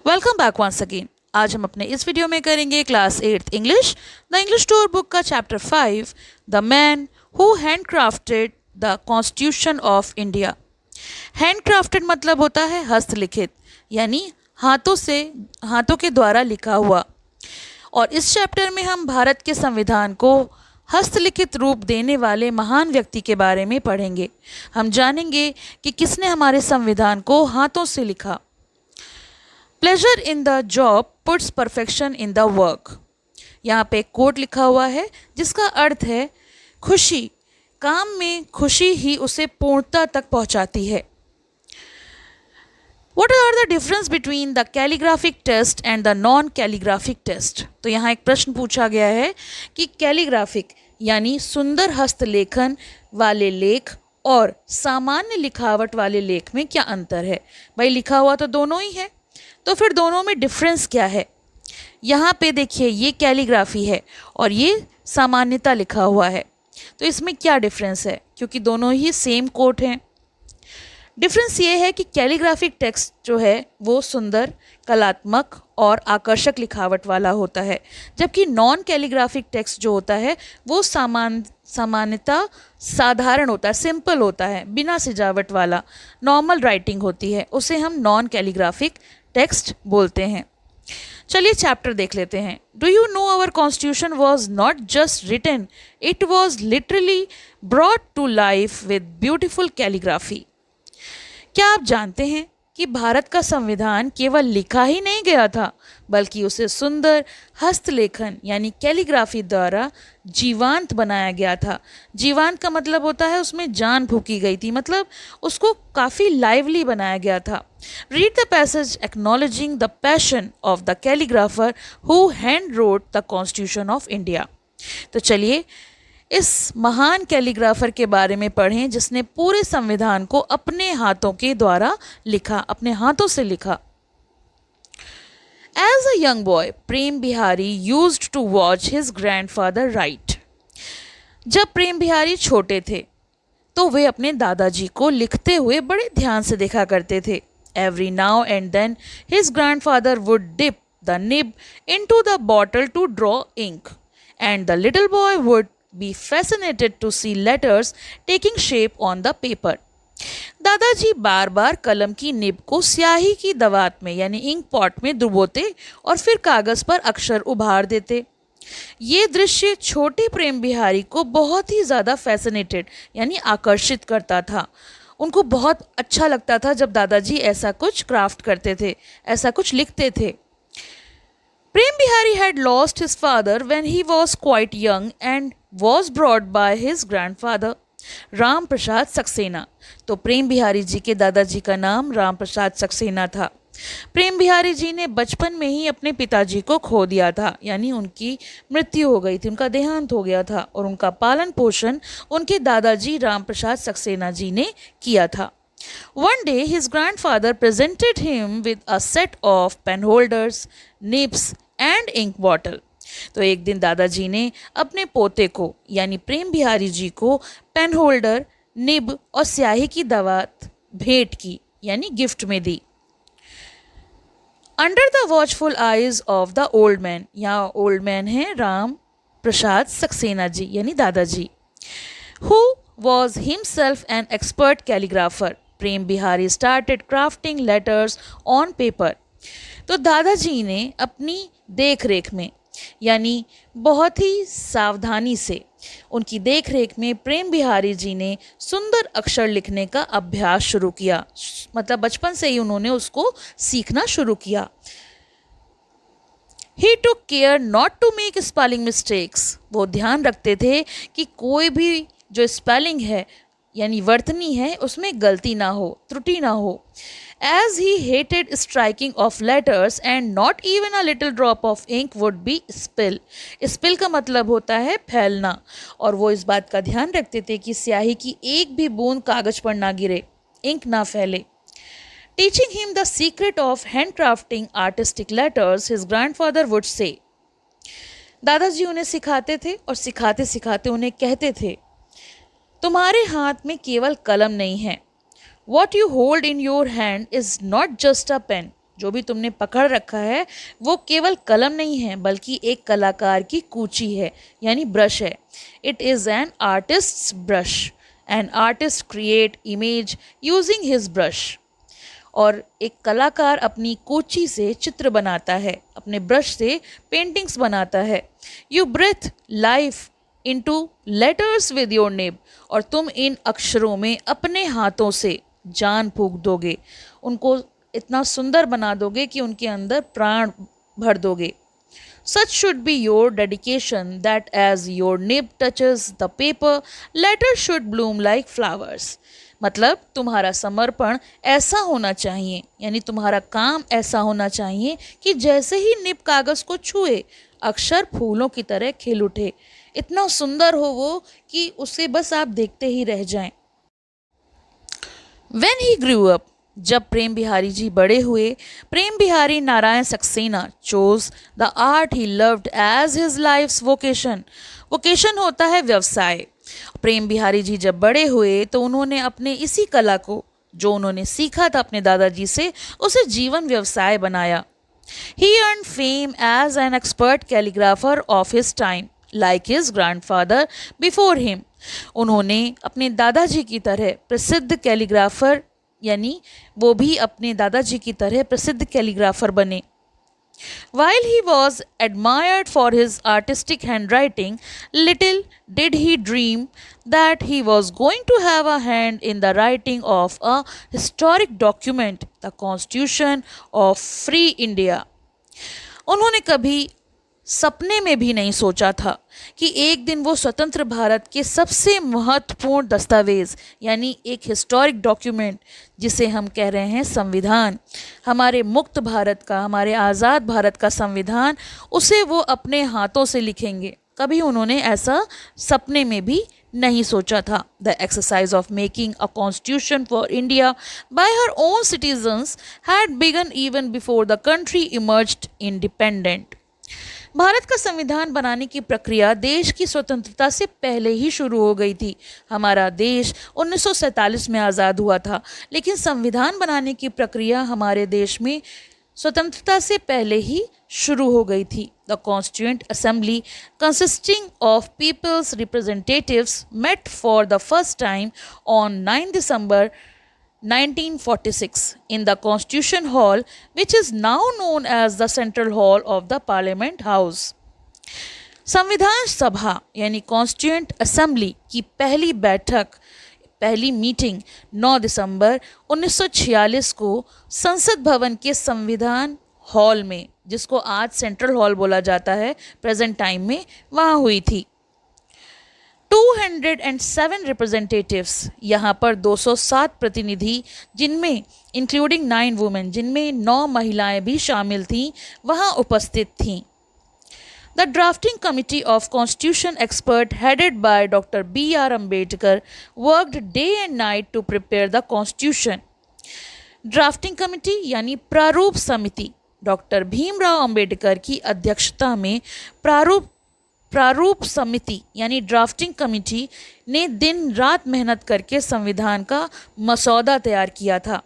Welcome back once again. आज हम अपने इस वीडियो में करेंगे class 8th English the English store book का chapter 5 the man who hand crafted the constitution of India. Handcrafted मतलब होता है हस्तलिखित, यानी हाथों के द्वारा लिखा हुआ। और इस चैप्टर में हम भारत के संविधान को हस्तलिखित रूप देने वाले महान व्यक्ति के बारे में पढ़ेंगे। हम जानेंगे कि किसने हमारे संविधान को हाथों से लिखा। Pleasure in the job puts perfection in the work. यहाँ पे एक कोट लिखा हुआ है जिसका अर्थ है खुशी, काम में खुशी ही उसे पूर्णता तक पहुँचाती है। What are the difference between the calligraphic test and the non-calligraphic test? तो यहाँ एक प्रश्न पूछा गया है कि कैलीग्राफिक यानी सुंदर हस्तलेखन वाले लेख और सामान्य लिखावट वाले लेख में क्या अंतर है। भाई लिखा हुआ तो दोनों ही है, तो फिर दोनों में डिफरेंस क्या है। यहाँ पे देखिए ये कैलीग्राफी है और ये सामान्यता लिखा हुआ है, तो इसमें क्या डिफरेंस है, क्योंकि दोनों ही सेम कोट हैं। डिफरेंस ये है कि कैलीग्राफिक टेक्स्ट जो है वो सुंदर, कलात्मक और आकर्षक लिखावट वाला होता है, जबकि नॉन कैलीग्राफिक टेक्स्ट जो होता है वो सामान्यता साधारण होता है, सिंपल होता है, बिना सजावट वाला नॉर्मल राइटिंग होती है, उसे हम नॉन कैलीग्राफिक टेक्स्ट बोलते हैं। चलिए चैप्टर देख लेते हैं। Do you know our constitution was not just written, it was literally brought to life with beautiful calligraphy. क्या आप जानते हैं कि भारत का संविधान केवल लिखा ही नहीं गया था, बल्कि उसे सुंदर हस्तलेखन यानी कैलीग्राफी द्वारा जीवांत बनाया गया था। जीवांत का मतलब होता है उसमें जान फूंकी गई थी, मतलब उसको काफ़ी लाइवली बनाया गया था। Read the passage acknowledging the passion of the calligrapher who hand wrote the constitution of India. तो चलिए इस महान कैलीग्राफर के बारे में पढ़ें जिसने पूरे संविधान को अपने हाथों के द्वारा लिखा, अपने हाथों से लिखा। As a young boy, Prem Bihari used to watch his grandfather write. जब प्रेम बिहारी छोटे थे तो वे अपने दादाजी को लिखते हुए बड़े ध्यान से देखा करते थे। Every now and then, his grandfather would dip the nib into the bottle to draw ink, and the little boy would be fascinated to see letters taking shape on the paper. दादाजी बार बार कलम की nib को स्याही की दवात में यानी ink pot में डुबोते और फिर कागज पर अक्षर उभार देते। ये दृश्य छोटे प्रेम बिहारी को बहुत ही ज़्यादा फैसिनेटेड यानी आकर्षित करता था। उनको बहुत अच्छा लगता था जब दादाजी ऐसा कुछ क्राफ्ट करते थे, ऐसा कुछ लिखते थे। Prem Bihari had lost his father when he was quite young and was brought by his grandfather, Ram Prasad Saxena. तो प्रेम बिहारी जी के दादाजी का नाम राम प्रसाद सक्सेना था। प्रेम बिहारी जी ने बचपन में ही अपने पिताजी को खो दिया था, यानी उनकी मृत्यु हो गई थी, उनका देहांत हो गया था, और उनका पालन पोषण उनके दादाजी राम प्रसाद सक्सेना जी ने किया था। One day his grandfather presented him with a set of pen holders, nibs and ink bottle. तो एक दिन दादाजी ने अपने पोते को यानी प्रेम बिहारी जी को पेन होल्डर, निब और स्याही की दवात भेंट की यानी गिफ्ट में दी। Under the watchful eyes of the old man, यहाँ ओल्ड मैन है राम प्रसाद सक्सेना जी यानी दादाजी, who was himself an expert calligrapher, Prem Bihari started crafting letters on paper. तो दादाजी ने अपनी देख रेख में यानी बहुत ही सावधानी से उनकी देख रेख में प्रेम बिहारी जी ने सुंदर अक्षर लिखने का अभ्यास शुरू किया, मतलब बचपन से ही उन्होंने उसको सीखना शुरू किया। He took care not to make spelling mistakes. वो ध्यान रखते थे कि कोई भी जो स्पेलिंग है यानी वर्तनी है उसमें गलती ना हो, त्रुटि ना हो। As he hated striking of letters and not even a little drop of ink would be spill. Spill का मतलब होता है फैलना, और वो इस बात का ध्यान रखते थे कि स्याही की एक भी बूंद कागज पर ना गिरे, इंक ना फैले। Teaching him the secret of handcrafting artistic letters, his grandfather would say. दादाजी उन्हें सिखाते थे और सिखाते सिखाते उन्हें कहते थे, तुम्हारे हाथ में केवल कलम नहीं है, What you hold in your hand is not just a pen, जो भी तुमने पकड़ रखा है वो केवल कलम नहीं है बल्कि एक कलाकार की कूची है यानी ब्रश है. It is an artists brush. An artist create image using his brush. और एक कलाकार अपनी कूची से चित्र बनाता है, अपने ब्रश से पेंटिंग्स बनाता है. You breathe life into letters with your nib. और तुम इन अक्षरों में अपने हाथों से जान फूंक दोगे, उनको इतना सुंदर बना दोगे कि उनके अंदर प्राण भर दोगे. Such should be your dedication that as your nib touches the paper, letters should bloom like flowers. मतलब तुम्हारा समर्पण ऐसा होना चाहिए, यानी तुम्हारा काम ऐसा होना चाहिए कि जैसे ही निब कागज को छुए अक्षर फूलों की तरह खिल उठे. इतना सुंदर हो वो कि उसे बस आप देखते ही रह जाएं. When he grew up, जब प्रेम बिहारी जी बड़े हुए, Prem Bihari Narayan Saxena chose the art he loved as his life's vocation. Vocation होता है व्यवसाय. प्रेम बिहारी जी जब बड़े हुए तो उन्होंने अपने इसी कला को, जो उन्होंने सीखा था अपने दादाजी से, उसे जीवन व्यवसाय बनाया. He earned fame as an expert calligrapher of his time, like his grandfather before him. उन्होंने अपने दादाजी की तरह प्रसिद्ध कैलीग्राफर, यानी वो भी अपने दादाजी की तरह प्रसिद्ध कैलीग्राफर बने. While he was admired for his artistic handwriting, little did he dream that he was going to have a hand in the writing of a historic document, the Constitution of Free India. उन्होंने कभी सपने में भी नहीं सोचा था कि एक दिन वो स्वतंत्र भारत के सबसे महत्वपूर्ण दस्तावेज़, यानी एक हिस्टोरिक डॉक्यूमेंट जिसे हम कह रहे हैं संविधान, हमारे मुक्त भारत का, हमारे आज़ाद भारत का संविधान, उसे वो अपने हाथों से लिखेंगे. कभी उन्होंने ऐसा सपने में भी नहीं सोचा था. The exercise of making a constitution for India by her own citizens had begun even before the country emerged independent. Bharat का संविधान बनाने की प्रक्रिया देश की स्वतंत्रता से पहले ही शुरू हो गई थी. हमारा देश 1947 में आज़ाद हुआ था, लेकिन संविधान बनाने की प्रक्रिया हमारे देश में स्वतंत्रता से पहले ही शुरू हो गई थी. The constituent assembly consisting of people's representatives met for the first time on 9 December 1946 in the Constitution Hall, which is now known as the Central Hall of the Parliament House. संविधान सभा यानी कॉन्स्टिट्यूएंट असेंबली की पहली बैठक, पहली meeting 9 December 1946 को संसद भवन के संविधान हॉल में, जिसको आज सेंट्रल हॉल बोला जाता है प्रेजेंट टाइम में, वहाँ हुई थी. 207 रिप्रेजेंटेटिव्स, यहाँ पर 207 प्रतिनिधि, जिनमें इंक्लूडिंग 9 वुमेन, जिनमें 9 महिलाएं भी शामिल थीं, वहाँ उपस्थित थीं. The drafting committee of constitution expert headed by doctor B.R. Ambedkar worked day and night to prepare the constitution. Drafting committee यानी प्रारूप समिति डॉक्टर भीमराव अम्बेडकर की अध्यक्षता में प्रारूप समिति यानी ड्राफ्टिंग कमिटी ने दिन रात मेहनत करके संविधान का मसौदा तैयार किया था.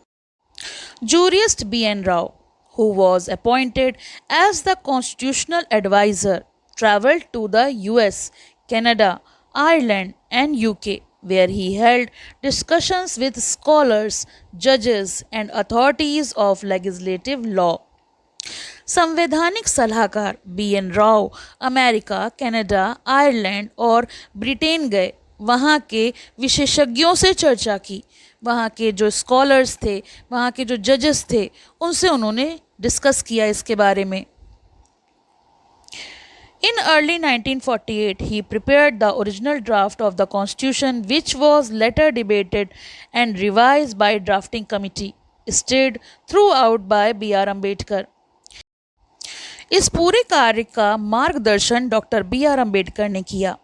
Jurist B.N. Rao, who was appointed as the constitutional advisor, traveled to the US, Canada, Ireland and UK, where he held discussions with scholars, judges and authorities of legislative law. संवैधानिक सलाहकार B.N. Rao America, Canada, Ireland और Britain गए. वहाँ के विशेषज्ञों से चर्चा की, वहाँ के जो स्कॉलर्स थे, वहाँ के जो जजेस थे, उनसे उन्होंने डिस्कस किया इसके बारे में. In early 1948, he prepared the original draft of the Constitution, which was later debated and revised by drafting committee, steered throughout by B.R. Ambedkar. इस पूरे कार्य का मार्गदर्शन डॉक्टर B.R. अम्बेडकर ने किया.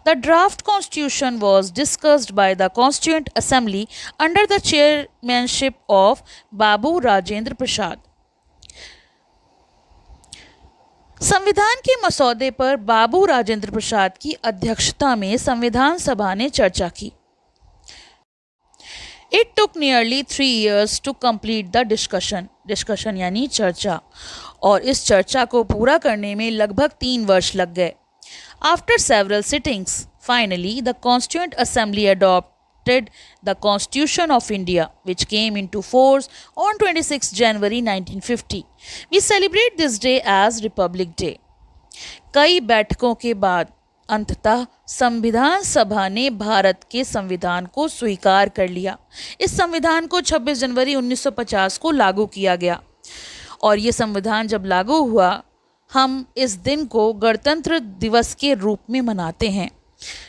The draft constitution was discussed by the constituent assembly under the chairmanship of Babu Rajendra Prasad. संविधान के मसौदे पर बाबू राजेंद्र प्रसाद की अध्यक्षता में संविधान सभा ने चर्चा की. It took nearly 3 years to complete the discussion. Discussion यानी चर्चा, और इस चर्चा को पूरा करने में लगभग 3 वर्ष लग गए. After several sittings, finally the constituent assembly adopted the Constitution of India, which came into force on 26 January 1950. We celebrate this day as Republic Day. कई बैठकों के बाद अंततः संविधान सभा ने भारत के संविधान को स्वीकार कर लिया. इस संविधान को 26 जनवरी 1950 को लागू किया गया, और ये संविधान जब लागू हुआ, हम इस दिन को गणतंत्र दिवस के रूप में मनाते हैं,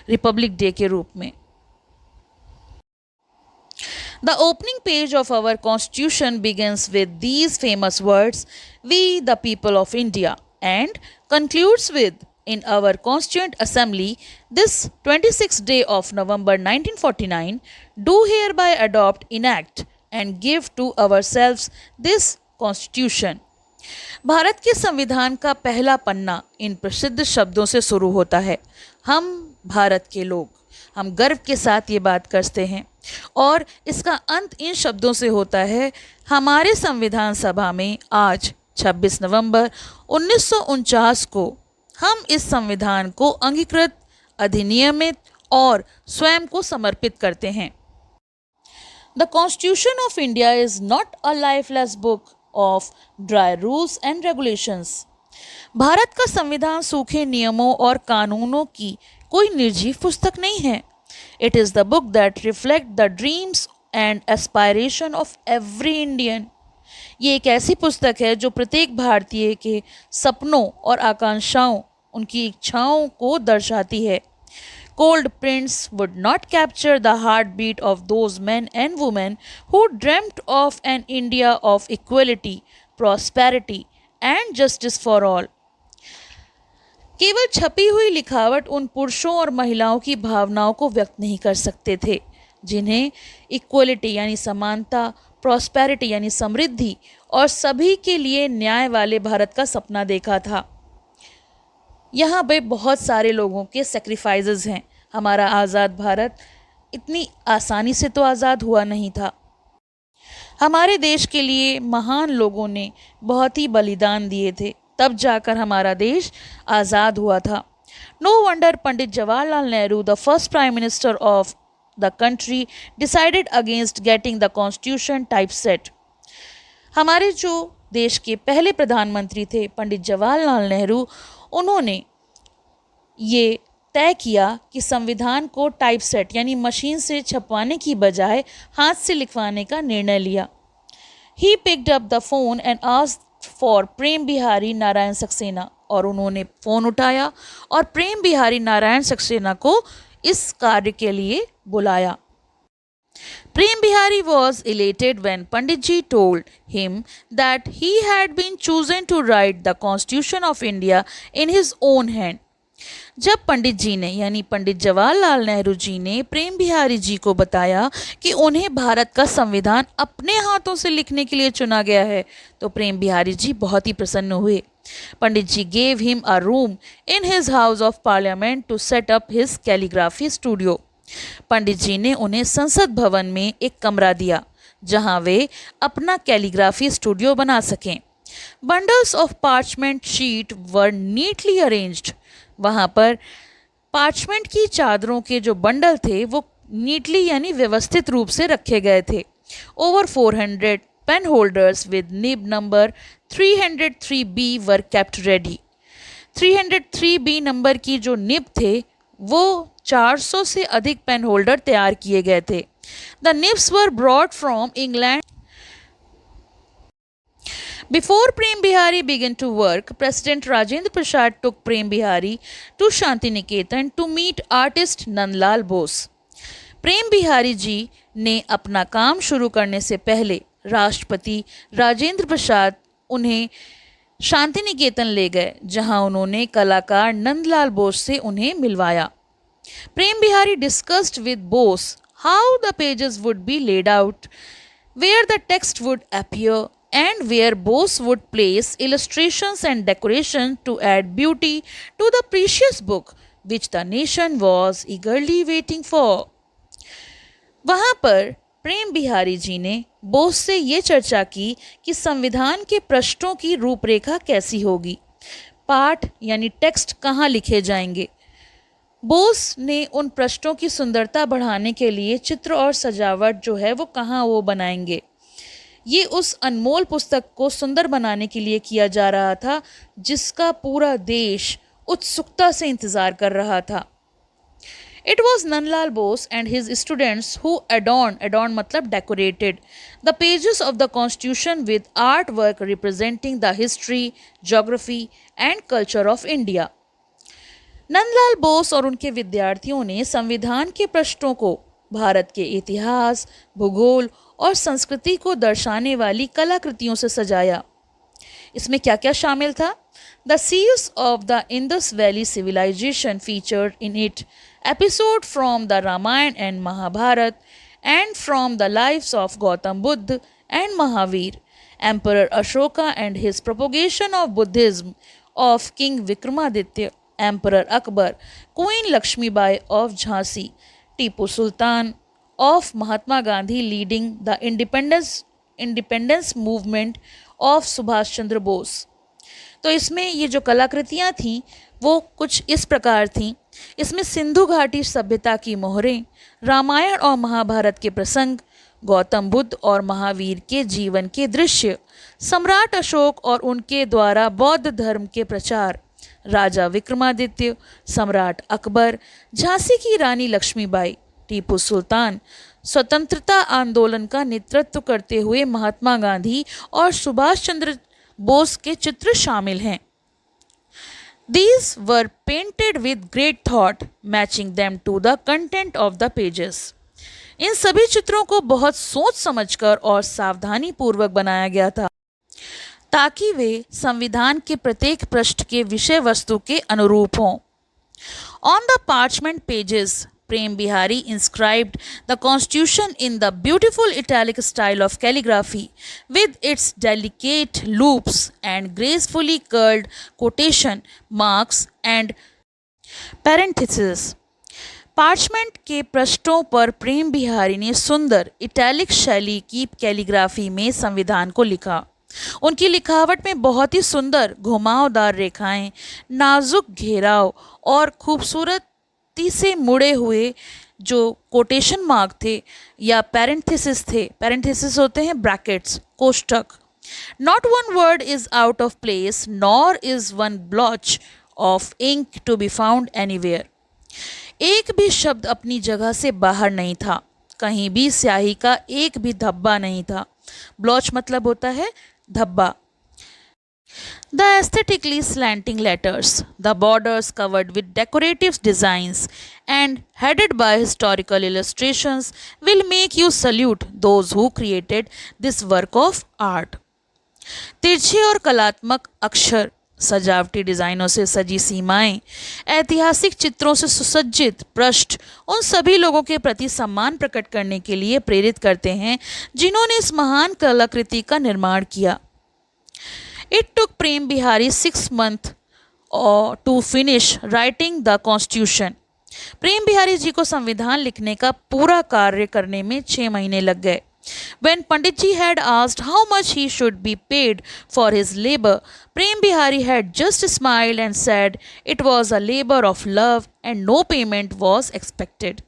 रिपब्लिक डे के रूप में. The opening page of our constitution begins with these famous words, "We the people of India," and concludes with, "In our Constituent Assembly, this 26th day of November 1949, do hereby adopt, enact, and give to ourselves this Constitution." Bharat के संविधान का पहला पन्ना इन प्रसिद्ध शब्दों से शुरू होता है, हम भारत के लोग. हम गर्व के साथ ये बात करते हैं, और इसका अंत इन शब्दों से होता है, हमारे संविधान सभा में आज 26 नवंबर 1949 को हम इस संविधान को अंगीकृत, अधिनियमित और स्वयं को समर्पित करते हैं. The constitution of India is not a lifeless book of dry rules and regulations. Bharat का संविधान सूखे नियमों और कानूनों की कोई निर्जीव पुस्तक नहीं है. It is the book that reflects the dreams and aspiration of every Indian. ये एक ऐसी पुस्तक है जो प्रत्येक भारतीय के सपनों और आकांक्षाओं, उनकी इच्छाओं को दर्शाती है. Cold prints would not capture the heartbeat of those men and women who dreamt of an India of equality, prosperity and justice for all. केवल छपी हुई लिखावट उन पुरुषों और महिलाओं की भावनाओं को व्यक्त नहीं कर सकते थे, जिन्हें इक्वलिटी यानी समानता, प्रॉस्पेरिटी यानी समृद्धि और सभी के लिए न्याय वाले भारत का सपना देखा था. यहाँ पे बहुत सारे लोगों के सेक्रीफाइसेस हैं. हमारा आज़ाद भारत इतनी आसानी से तो आज़ाद हुआ नहीं था. हमारे देश के लिए महान लोगों ने बहुत ही बलिदान दिए थे, तब जाकर हमारा देश आज़ाद हुआ था. No wonder Pandit Jawaharlal Nehru, the first prime minister of the country, decided against getting the constitution typeset. हमारे जो देश के पहले प्रधानमंत्री थे पंडित जवाहरलाल नेहरू, उन्होंने ये तय किया कि संविधान को टाइप सेट यानी मशीन से छपवाने की बजाय हाथ से लिखवाने का निर्णय लिया. He picked up the phone and asked for Prem Bihari Narayan Saxena, और उन्होंने फ़ोन उठाया और प्रेम बिहारी नारायण सक्सेना को इस कार्य के लिए बुलाया. Prem Bihari was elated when Pandit ji told him that he had been chosen to write the Constitution of India in his own hand. जब पंडित जी ने यानी पंडित जवाहरलाल नेहरू जी ने प्रेम बिहारी जी को बताया कि उन्हें भारत का संविधान अपने हाथों से लिखने के लिए चुना गया है, तो प्रेम बिहारी जी बहुत ही प्रसन्न हुए. पंडित जी gave him a room in his house of parliament to set up his calligraphy studio. पंडित जी ने उन्हें संसद भवन में एक कमरा दिया जहां वे अपना कैलीग्राफी स्टूडियो बना सकें. Bundles of parchment sheet were neatly arranged. वहाँ पर पार्चमेंट की चादरों के जो बंडल थे वो नीटली यानी व्यवस्थित रूप से रखे गए थे. Over 400 pen holders with nib number 303B were kept ready. 303B number की जो निब थे वो 400 से अधिक पेन होल्डर तैयार किए गए थे. The nibs were brought from England. Before Prem Bihari began to work, President Rajendra Prasad took Prem Bihari to Shantiniketan to meet artist Nandlal Bose. प्रेम बिहारी जी ने अपना काम शुरू करने से पहले राष्ट्रपति राजेंद्र प्रसाद उन्हें शांति निकेतन ले गए, जहां उन्होंने कलाकार नंदलाल बोस से उन्हें मिलवाया. प्रेम Bihari discussed with Bose how the pages would be laid out, where the text would appear, and where Bose would place illustrations and decoration to add beauty to the precious book which the nation was eagerly waiting for. वहाँ पर प्रेम बिहारी जी ने बोस से ये चर्चा की कि संविधान के पृष्ठों की रूपरेखा कैसी होगी, पाठ यानी टेक्स्ट कहाँ लिखे जाएंगे। बोस ने उन पृष्ठों की सुंदरता बढ़ाने के लिए चित्र और सजावट जो है वो कहाँ वो बनाएंगे। ये उस अनमोल पुस्तक को सुंदर बनाने के लिए किया जा रहा था जिसका पूरा देश उत्सुकता से इंतजार कर रहा था। It was Nandlal Bose and his students who adorned मतलब decorated, the pages of the Constitution with artwork representing the history, geography and culture of India. Nandlal Bose और उनके विद्यार्थियों ने संविधान के पृष्ठों को भारत के इतिहास, भूगोल और संस्कृति को दर्शाने वाली कलाकृतियों से सजाया। इसमें क्या क्या शामिल था? The seals of the Indus Valley civilization featured in it, episode from the Ramayana and Mahabharata, and from the lives of Gautam Buddha and Mahavir, Emperor Ashoka and his propagation of Buddhism, of King Vikramaditya, Emperor Akbar, Queen Lakshmi Bai of Jhansi, Tipu Sultan, of Mahatma Gandhi leading the independence movement of Subhash Chandra Bose. तो इसमें ये जो कलाकृतियाँ थीं वो कुछ इस प्रकार थीं। इसमें सिंधु घाटी सभ्यता की मोहरें, रामायण और महाभारत के प्रसंग, गौतम बुद्ध और महावीर के जीवन के दृश्य, सम्राट अशोक और उनके द्वारा बौद्ध धर्म के प्रचार, राजा विक्रमादित्य, सम्राट अकबर, झांसी की रानी लक्ष्मीबाई, टीपू सुल्तान, स्वतंत्रता आंदोलन का नेतृत्व करते हुए महात्मा गांधी और सुभाष चंद्र बोस के चित्र शामिल हैं। These were painted with great thought, matching them to the content of the pages. इन सभी चित्रों को बहुत सोच समझकर और सावधानी पूर्वक बनाया गया था ताकि वे संविधान के प्रत्येक पृष्ठ के विषय वस्तु के अनुरूप हों। On the parchment pages, Prem Bihari inscribed the Constitution in the beautiful italic style of calligraphy, with its delicate loops and gracefully curled quotation marks and parentheses. Parchment के पृष्ठों पर प्रेम बिहारी ने सुंदर इटैलिक शैली की कैलीग्राफी में संविधान को लिखा। उनकी लिखावट में बहुत ही सुंदर घुमावदार रेखाएं, नाजुक घेराव और खूबसूरती से मुड़े हुए जो कोटेशन मार्क थे या पैरेंथेसिस थे। पैरेंथेसिस होते हैं ब्रैकेट्स, कोष्ठक। Not one word is out of place nor is one blotch of ink to be found anywhere. एक भी शब्द अपनी जगह से बाहर नहीं था, कहीं भी स्याही का एक भी धब्बा नहीं था। ब्लॉच मतलब होता है धब्बा। The aesthetically slanting letters, the borders covered with decorative designs and headed by historical illustrations will make you salute those who created this work of art. तिरछे और कलात्मक अक्षर, सजावटी डिज़ाइनों से सजी सीमाएं, ऐतिहासिक चित्रों से सुसज्जित पृष्ठ उन सभी लोगों के प्रति सम्मान प्रकट करने के लिए प्रेरित करते हैं जिन्होंने इस महान कलाकृति का निर्माण किया। It took Prem Bihari 6 months to finish writing the Constitution. प्रेम बिहारी जी को संविधान लिखने का पूरा कार्य करने में 6 महीने लग गए। When Pandit ji had asked how much he should be paid for his labor, Prem Bihari had just smiled and said it was a labor of love and no payment was expected.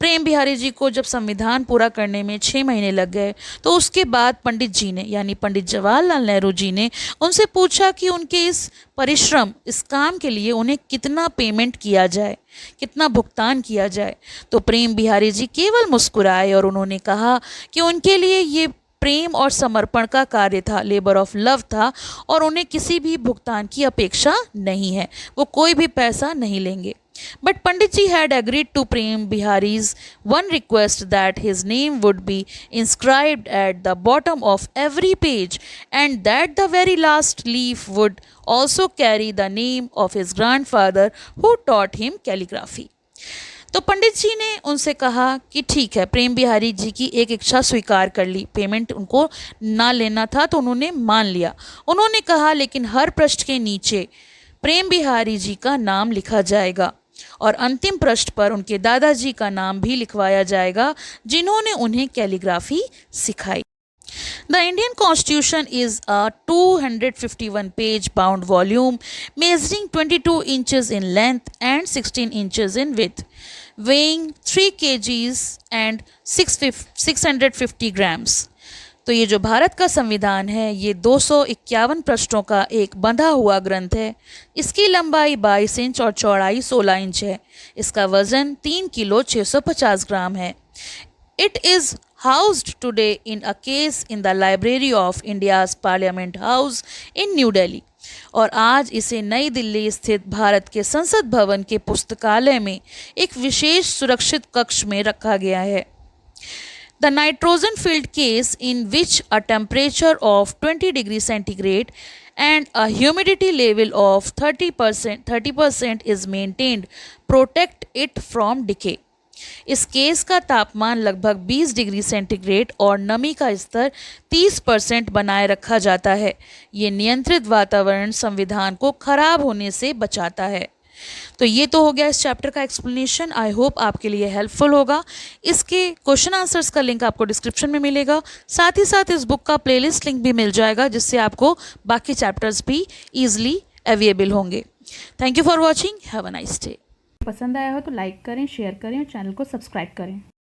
प्रेम बिहारी जी को जब संविधान पूरा करने में 6 महीने लग गए तो उसके बाद पंडित जी ने यानी पंडित जवाहरलाल नेहरू जी ने उनसे पूछा कि उनके इस परिश्रम, इस काम के लिए उन्हें कितना पेमेंट किया जाए, कितना भुगतान किया जाए। तो प्रेम बिहारी जी केवल मुस्कुराए और उन्होंने कहा कि उनके लिए ये प्रेम और समर्पण का कार्य था, लेबर ऑफ लव था और उन्हें किसी भी भुगतान की अपेक्षा नहीं है, वो कोई भी पैसा नहीं लेंगे। But Pandit ji had agreed to Prem Bihari's one request that his name would be inscribed at the bottom of every page and that the very last leaf would also carry the name of his grandfather who taught him calligraphy. तो पंडित जी ने उनसे कहा कि ठीक है, प्रेम बिहारी जी की एक इच्छा स्वीकार कर ली। पेमेंट उनको ना लेना था तो उन्होंने मान लिया। उन्होंने कहा लेकिन हर पृष्ठ के नीचे प्रेम बिहारी जी का नाम लिखा जाएगा और अंतिम पृष्ठ पर उनके दादाजी का नाम भी लिखवाया जाएगा जिन्होंने उन्हें कैलीग्राफी सिखाई। The Indian Constitution is a 251-page bound volume measuring 22 inches in length and 16 inches in width, weighing 3 kgs and 650 grams. तो ये जो भारत का संविधान है ये 251 पृष्ठों का एक बंधा हुआ ग्रंथ है। इसकी लंबाई 22 इंच और चौड़ाई 16 इंच है। इसका वजन 3 किलो 650 ग्राम है। It is housed today in a case in the Library of India's Parliament House in New Delhi. और आज इसे नई दिल्ली स्थित भारत के संसद भवन के पुस्तकालय में एक विशेष सुरक्षित कक्ष में रखा गया है। The nitrogen filled case in which a temperature of 20 degrees centigrade and a humidity level of 30% is maintained protect it from decay. इस केस का तापमान लगभग 20 डिग्री सेंटीग्रेड और नमी का स्तर 30% बनाए रखा जाता है। ये नियंत्रित वातावरण संविधान को खराब होने से बचाता है। तो ये तो हो गया इस चैप्टर का एक्सप्लेनेशन। आई होप आपके लिए हेल्पफुल होगा। इसके क्वेश्चन आंसर्स का लिंक आपको डिस्क्रिप्शन में मिलेगा। साथ ही साथ इस बुक का प्लेलिस्ट लिंक भी मिल जाएगा जिससे आपको बाकी चैप्टर्स भी ईजिली अवेलेबल होंगे। Thank you for watching. Have a nice day. पसंद आया हो तो लाइक करें, शेयर करें और चैनल को सब्सक्राइब करें।